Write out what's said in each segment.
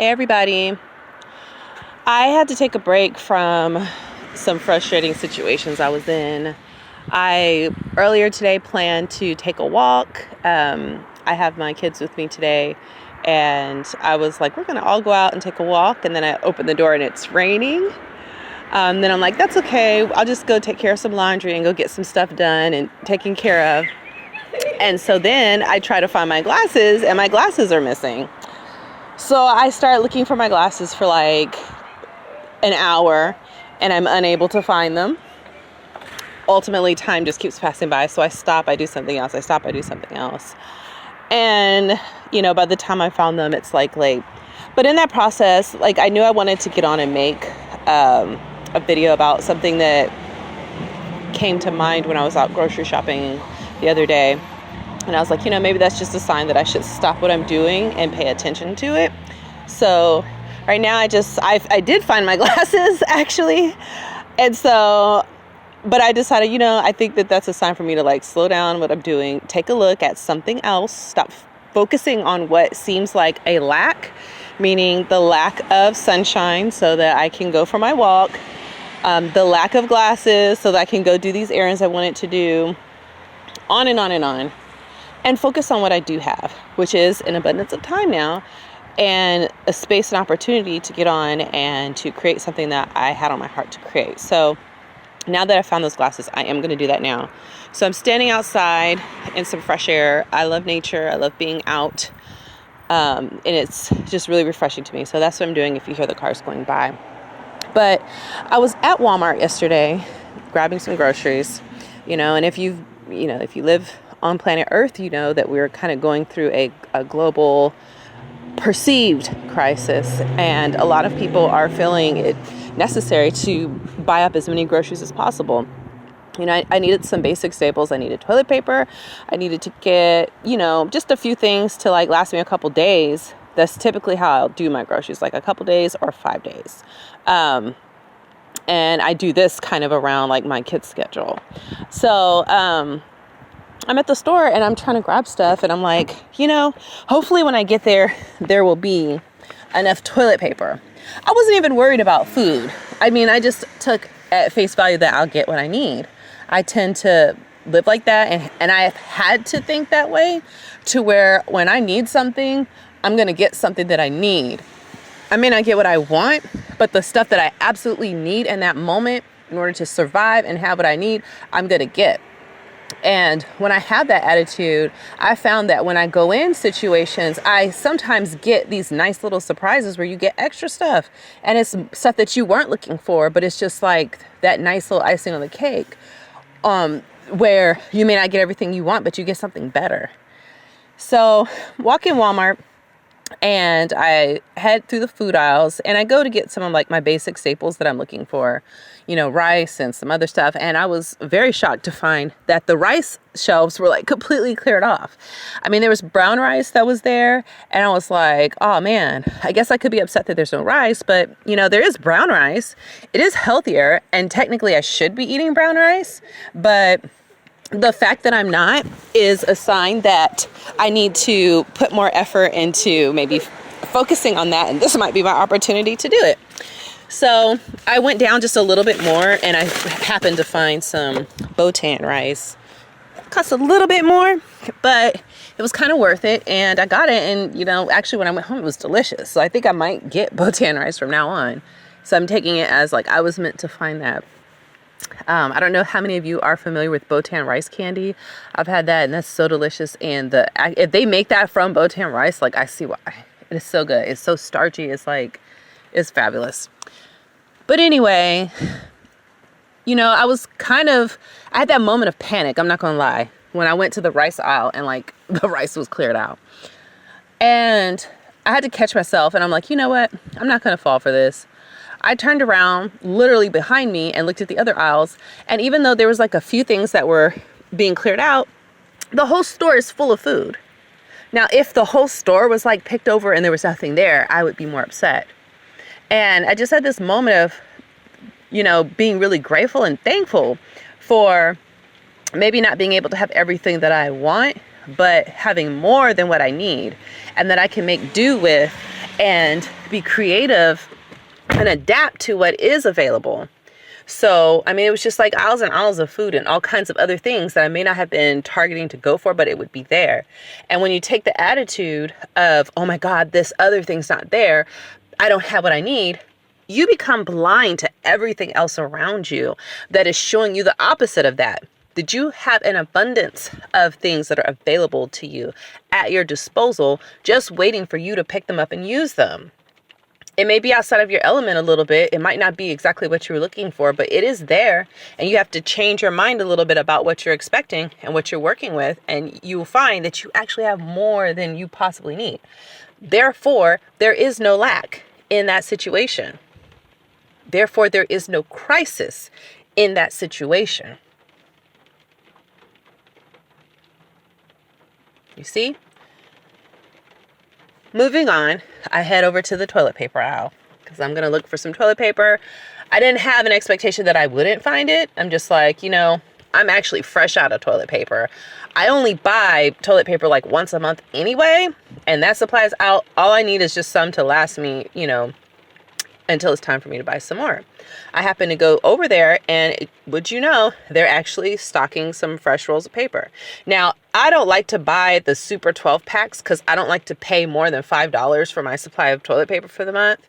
Hey everybody. I had to take a break from some frustrating situations I was in. I earlier today planned to take a walk. I have my kids with me today, and I was like, we're going to all go out and take a walk. And then I opened the door and it's raining. Then I'm like, that's okay. I'll just go take care of some laundry and go get some stuff done and taken care of. And so then I try to find my glasses, and my glasses are missing. So I start looking for my glasses for like an hour, and I'm unable to find them. Ultimately, time just keeps passing by. So I stop, I do something else. I stop, I do something else. And, by the time I found them, it's like late. But in that process, like I knew I wanted to get on and make a video about something that came to mind when I was out grocery shopping the other day. And I was like, maybe that's just a sign that I should stop what I'm doing and pay attention to it. So right now I did find my glasses actually. And so, but I decided, I think that that's a sign for me to like slow down what I'm doing, take a look at something else, stop focusing on what seems like a lack, meaning the lack of sunshine so that I can go for my walk, the lack of glasses so that I can go do these errands I wanted to do, on and on and on. And focus on what I do have, which is an abundance of time now and a space and opportunity to get on and to create something that I had on my heart to create. So now that I found those glasses, I am going to do that now. So I'm standing outside in some fresh air. I love nature. I love being out. And it's just really refreshing to me. So that's what I'm doing if you hear the cars going by. But I was at Walmart yesterday grabbing some groceries, and if you live on planet Earth, that we're kind of going through a global perceived crisis, and a lot of people are feeling it necessary to buy up as many groceries as possible. I needed some basic staples. I needed toilet paper. I needed to get, just a few things to like last me a couple days. That's typically how I'll do my groceries, like a couple days or 5 days. And I do this kind of around like my kids' schedule. So, I'm at the store and I'm trying to grab stuff, and I'm like, hopefully when I get there, there will be enough toilet paper. I wasn't even worried about food. I just took at face value that I'll get what I need. I tend to live like that, and I have had to think that way to where when I need something, I'm going to get something that I need. I may not get what I want, but the stuff that I absolutely need in that moment in order to survive and have what I need, I'm going to get. And when I have that attitude, I found that when I go in situations, I sometimes get these nice little surprises where you get extra stuff, and it's stuff that you weren't looking for, but it's just like that nice little icing on the cake, where you may not get everything you want, but you get something better. So walk in Walmart, and I head through the food aisles, and I go to get some of like my basic staples that I'm looking for, rice and some other stuff. And I was very shocked to find that the rice shelves were like completely cleared off. There was brown rice that was there, and I was like, oh man, I guess I could be upset that there's no rice, but there is brown rice. It is healthier, and technically I should be eating brown rice, but the fact that I'm not is a sign that I need to put more effort into maybe focusing on that, and this might be my opportunity to do it. So I went down just a little bit more, and I happened to find some Bo-Tan rice. It cost a little bit more, but it was kind of worth it, and I got it, and actually when I went home it was delicious. So I think I might get Bo-Tan rice from now on. So I'm taking it as like I was meant to find that. I don't know how many of you are familiar with Bo-Tan rice candy. I've had that, and that's so delicious. And if they make that from Bo-Tan rice, like I see why. It is so good. It's so starchy. It's fabulous. But anyway, I had that moment of panic. I'm not going to lie. When I went to the rice aisle and like the rice was cleared out, and I had to catch myself, and I'm like, you know what? I'm not going to fall for this. I turned around literally behind me and looked at the other aisles. And even though there was like a few things that were being cleared out, the whole store is full of food. Now, if the whole store was like picked over and there was nothing there, I would be more upset. And I just had this moment of, being really grateful and thankful for maybe not being able to have everything that I want, but having more than what I need, and that I can make do with, and be creative and adapt to what is available. So, I mean, it was just like aisles and aisles of food and all kinds of other things that I may not have been targeting to go for, but it would be there. And when you take the attitude of, oh my God, this other thing's not there, I don't have what I need, you become blind to everything else around you that is showing you the opposite of that. Did you have an abundance of things that are available to you at your disposal, just waiting for you to pick them up and use them? It may be outside of your element a little bit. It might not be exactly what you were looking for, but it is there. And you have to change your mind a little bit about what you're expecting and what you're working with. And you will find that you actually have more than you possibly need. Therefore, there is no lack in that situation. Therefore, there is no crisis in that situation. You see? Moving on, I head over to the toilet paper aisle because I'm going to look for some toilet paper. I didn't have an expectation that I wouldn't find it. I'm just like, I'm actually fresh out of toilet paper. I only buy toilet paper like once a month anyway, and that supply's out. All I need is just some to last me, until it's time for me to buy some more. I happen to go over there and they're actually stocking some fresh rolls of paper. Now, I don't like to buy the super 12 packs because I don't like to pay more than $5 for my supply of toilet paper for the month.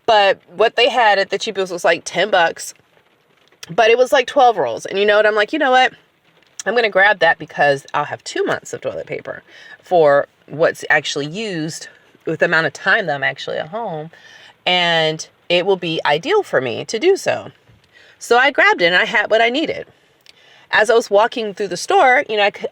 But what they had at the cheapest was like $10, but it was like 12 rolls. And I'm like, I'm going to grab that because I'll have 2 months of toilet paper for what's actually used with the amount of time that I'm actually at home. And it will be ideal for me to do so. So I grabbed it and I had what I needed. As I was walking through the store,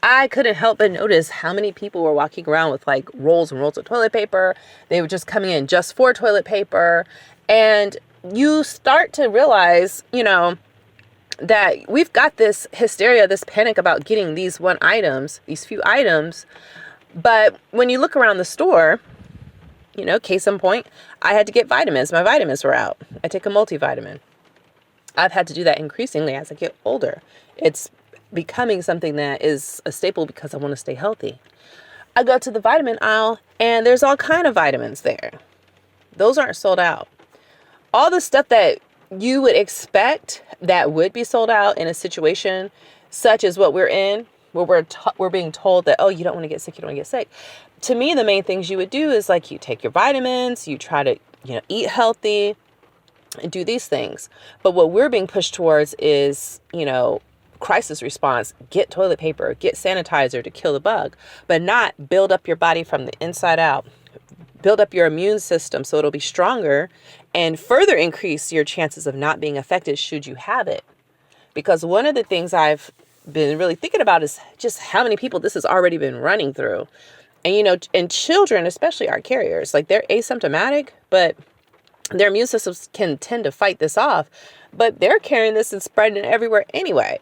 I couldn't help but notice how many people were walking around with like rolls and rolls of toilet paper. They were just coming in just for toilet paper. And you start to realize, that we've got this hysteria, this panic about getting these few items. But when you look around the store, case in point, I had to get vitamins. My vitamins were out. I take a multivitamin. I've had to do that increasingly as I get older. It's becoming something that is a staple because I want to stay healthy. I go to the vitamin aisle and there's all kind of vitamins there. Those aren't sold out. All the stuff that you would expect that would be sold out in a situation such as what we're in, where we're being told that, oh, you don't want to get sick, you don't want to get sick. To me, the main things you would do is like you take your vitamins, you try to, eat healthy and do these things. But what we're being pushed towards is, crisis response, get toilet paper, get sanitizer to kill the bug, but not build up your body from the inside out. Build up your immune system so it'll be stronger and further increase your chances of not being affected should you have it. Because one of the things I've been really thinking about is just how many people this has already been running through. And, and children especially are carriers. Like they're asymptomatic, but their immune systems can tend to fight this off. But they're carrying this and spreading it everywhere anyway.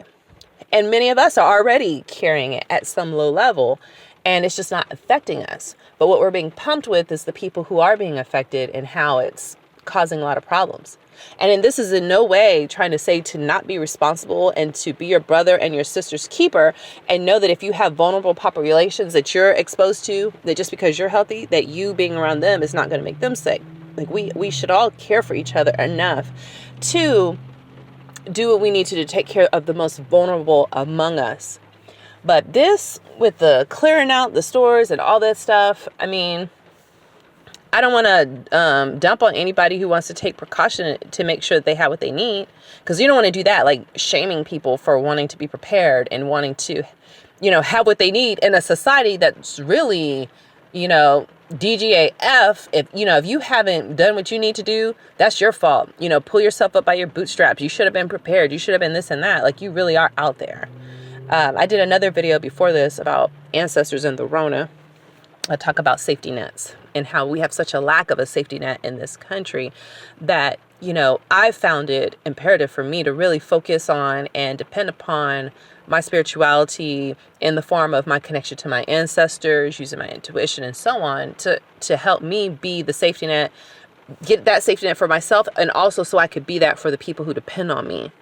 And many of us are already carrying it at some low level, and it's just not affecting us. But what we're being pumped with is the people who are being affected and how it's causing a lot of problems. And this is in no way trying to say to not be responsible and to be your brother and your sister's keeper and know that if you have vulnerable populations that you're exposed to, that just because you're healthy, that you being around them is not going to make them sick. Like we should all care for each other enough to do what we need to take care of the most vulnerable among us. But this, with the clearing out the stores and all that stuff, I mean, I don't want to dump on anybody who wants to take precaution to make sure that they have what they need. Because you don't want to do that, like shaming people for wanting to be prepared and wanting to, have what they need in a society that's really, DGAF. If you haven't done what you need to do, that's your fault. Pull yourself up by your bootstraps. You should have been prepared. You should have been this and that. Like you really are out there. I did another video before this about ancestors and the Rona. I talk about safety nets and how we have such a lack of a safety net in this country that, I found it imperative for me to really focus on and depend upon my spirituality in the form of my connection to my ancestors, using my intuition and so on to help me be the safety net, get that safety net for myself, and also so I could be that for the people who depend on me,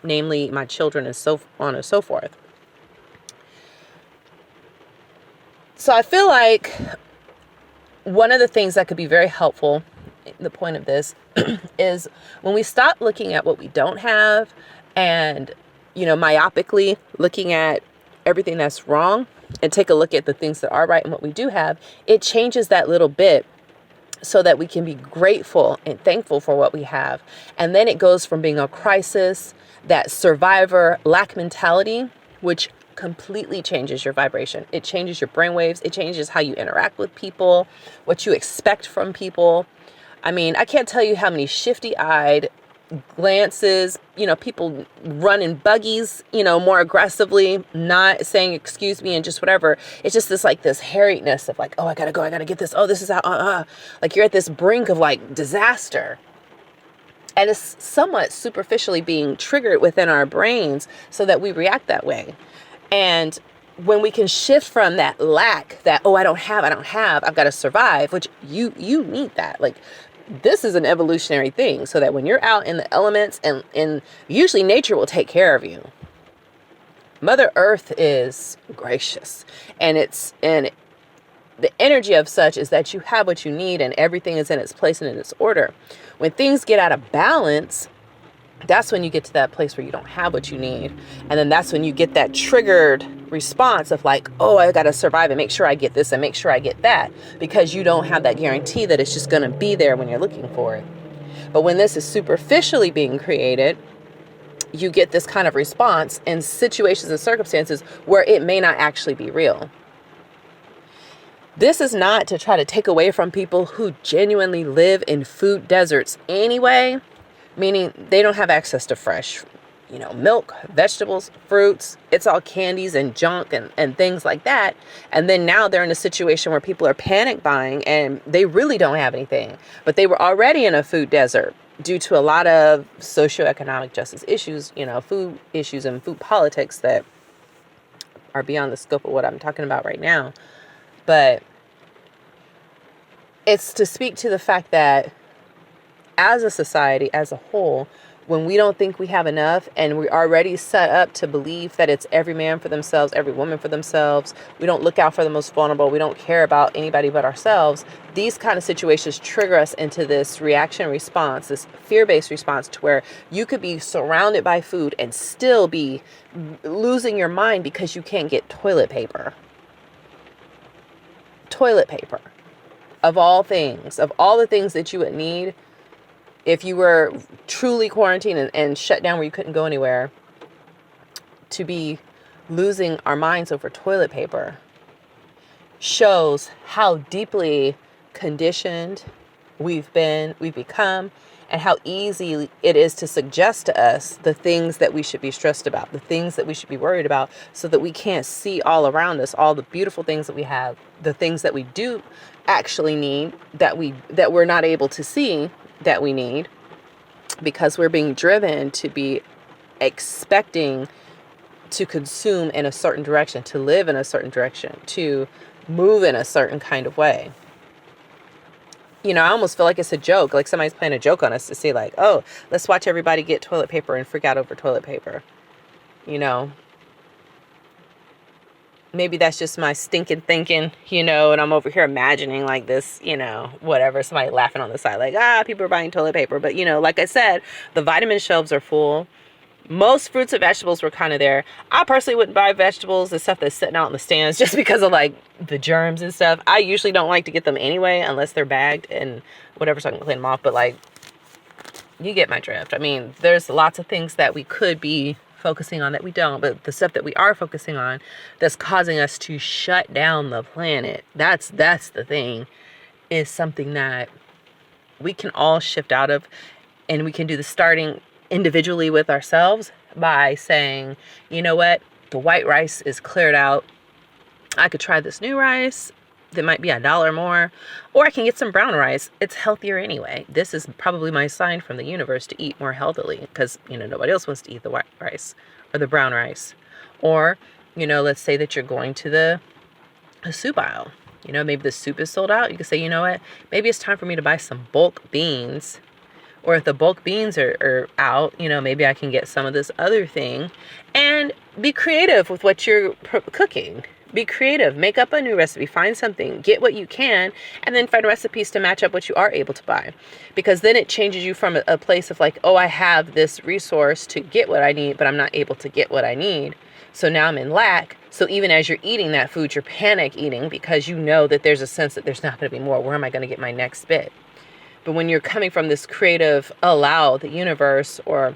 namely my children and so on and so forth. So I feel like one of the things that could be very helpful, the point of this, is when we stop looking at what we don't have and, myopically looking at everything that's wrong and take a look at the things that are right and what we do have, it changes that little bit so that we can be grateful and thankful for what we have. And then it goes from being a crisis, that survivor lack mentality, which completely changes your vibration. It changes your brainwaves. It changes how you interact with people, what you expect from people. I mean, I can't tell you how many shifty-eyed glances, people run in buggies, more aggressively, not saying excuse me and just whatever. It's just this harriedness of like, oh, I gotta go, I gotta get this. Oh, this is how, like you're at this brink of like disaster. And it's somewhat superficially being triggered within our brains so that we react that way. And when we can shift from that lack, that, oh, I don't have, I've got to survive, which you need that. Like, this is an evolutionary thing, so that when you're out in the elements and usually nature will take care of you. Mother Earth is gracious, and the energy of such is that you have what you need and everything is in its place and in its order. When things get out of balance, that's when you get to that place where you don't have what you need. And then that's when you get that triggered response of like, oh, I got to survive and make sure I get this and make sure I get that, because you don't have that guarantee that it's just going to be there when you're looking for it. But when this is superficially being created, you get this kind of response in situations and circumstances where it may not actually be real. This is not to try to take away from people who genuinely live in food deserts anyway, meaning they don't have access to fresh, milk, vegetables, fruits. It's all candies and junk and things like that. And then now they're in a situation where people are panic buying and they really don't have anything. But they were already in a food desert due to a lot of socioeconomic justice issues, food issues and food politics that are beyond the scope of what I'm talking about right now. But it's to speak to the fact that as a society, as a whole, when we don't think we have enough and we're already set up to believe that it's every man for themselves, every woman for themselves, we don't look out for the most vulnerable, we don't care about anybody but ourselves, these kind of situations trigger us into this reaction response, this fear-based response, to where you could be surrounded by food and still be losing your mind because you can't get toilet paper. Toilet paper. Of all things, of all the things that you would need if you were truly quarantined and shut down where you couldn't go anywhere, to be losing our minds over toilet paper shows how deeply conditioned we've become, and how easy it is to suggest to us the things that we should be stressed about, the things that we should be worried about, so that we can't see all around us, all the beautiful things that we have, the things that we do actually need, that we're not able to see that we need, because we're being driven to be expecting to consume in a certain direction, to live in a certain direction, to move in a certain kind of way. I almost feel like it's a joke, like somebody's playing a joke on us to say like, oh, let's watch everybody get toilet paper and freak out over toilet paper. Maybe that's just my stinking thinking, and I'm over here imagining like this, whatever, somebody laughing on the side, like, people are buying toilet paper. But, like I said, the vitamin shelves are full. Most fruits and vegetables were kind of there. I personally wouldn't buy vegetables, the stuff that's sitting out in the stands, just because of like the germs and stuff. I usually don't like to get them anyway, unless they're bagged and whatever, so I can clean them off. But like, you get my drift. I mean, there's lots of things that we could be focusing on that we don't, but the stuff that we are focusing on that's causing us to shut down the planet, that's the thing, is something that we can all shift out of. And we can do the starting individually with ourselves by saying, you know what, the white rice is cleared out. I could try this new rice that might be $1 more, or I can get some brown rice. It's healthier anyway. This is probably my sign from the universe to eat more healthily, because nobody else wants to eat the white rice or the brown rice. Or let's say that you're going to the soup aisle. Maybe the soup is sold out. You can say, you know what, maybe it's time for me to buy some bulk beans. Or if the bulk beans are out, maybe I can get some of this other thing, and be creative with what you're cooking. Be creative, make up a new recipe, find something, get what you can, and then find recipes to match up what you are able to buy. Because then it changes you from a place of like, oh, I have this resource to get what I need, but I'm not able to get what I need. So now I'm in lack. So even as you're eating that food, you're panic eating because you know that there's a sense that there's not going to be more. Where am I going to get my next bit? But when you're coming from this creative, allow the universe or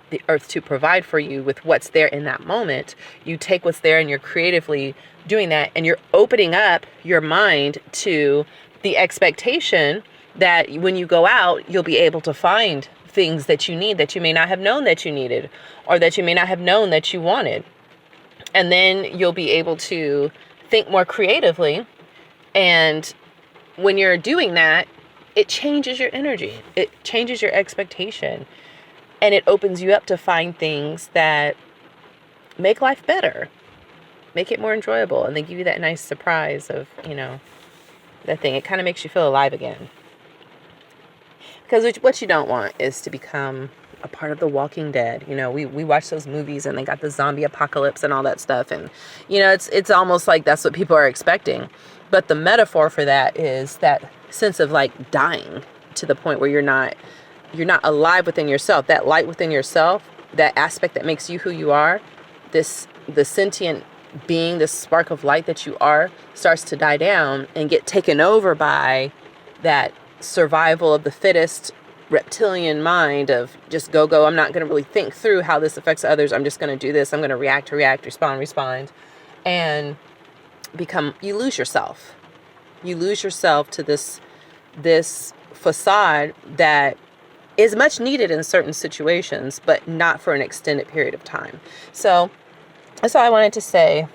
the earth to provide for you with what's there in that moment, you take what's there and you're creatively doing that, and you're opening up your mind to the expectation that when you go out, you'll be able to find things that you need that you may not have known that you needed, or that you may not have known that you wanted. And then you'll be able to think more creatively. And when you're doing that, it changes your energy. It changes your expectation. And it opens you up to find things that make life better, make it more enjoyable, and they give you that nice surprise of, that thing. It kind of makes you feel alive again. Because what you don't want is to become a part of The Walking Dead. We watch those movies and they got the zombie apocalypse and all that stuff. And, it's almost like that's what people are expecting. But the metaphor for that is that sense of like dying to the point where you're not alive within yourself. That light within yourself, that aspect that makes you who you are, the sentient being, this spark of light that you are, starts to die down and get taken over by that survival of the fittest reptilian mind of just go. I'm not going to really think through how this affects others. I'm just going to do this. I'm going to react, respond. And you lose yourself. You lose yourself to this facade that is much needed in certain situations, but not for an extended period of time. So that's all I wanted to say.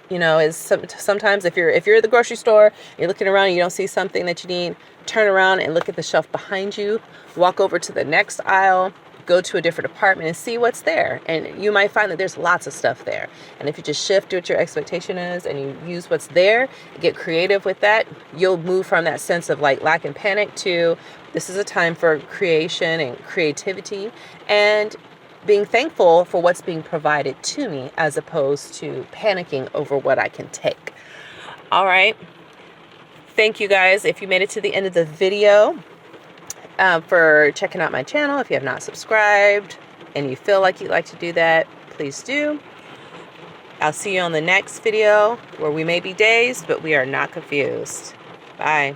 Is sometimes if you're at the grocery store, you're looking around and you don't see something that you need, turn around and look at the shelf behind you, walk over to the next aisle, go to a different department and see what's there. And you might find that there's lots of stuff there. And if you just shift what your expectation is and you use what's there, get creative with that, you'll move from that sense of like lack and panic to this is a time for creation and creativity and being thankful for what's being provided to me as opposed to panicking over what I can take. All right. Thank you guys if you made it to the end of the video. For checking out my channel. If you have not subscribed and you feel like you'd like to do that, please do. I'll see you on the next video where we may be dazed, but we are not confused. Bye.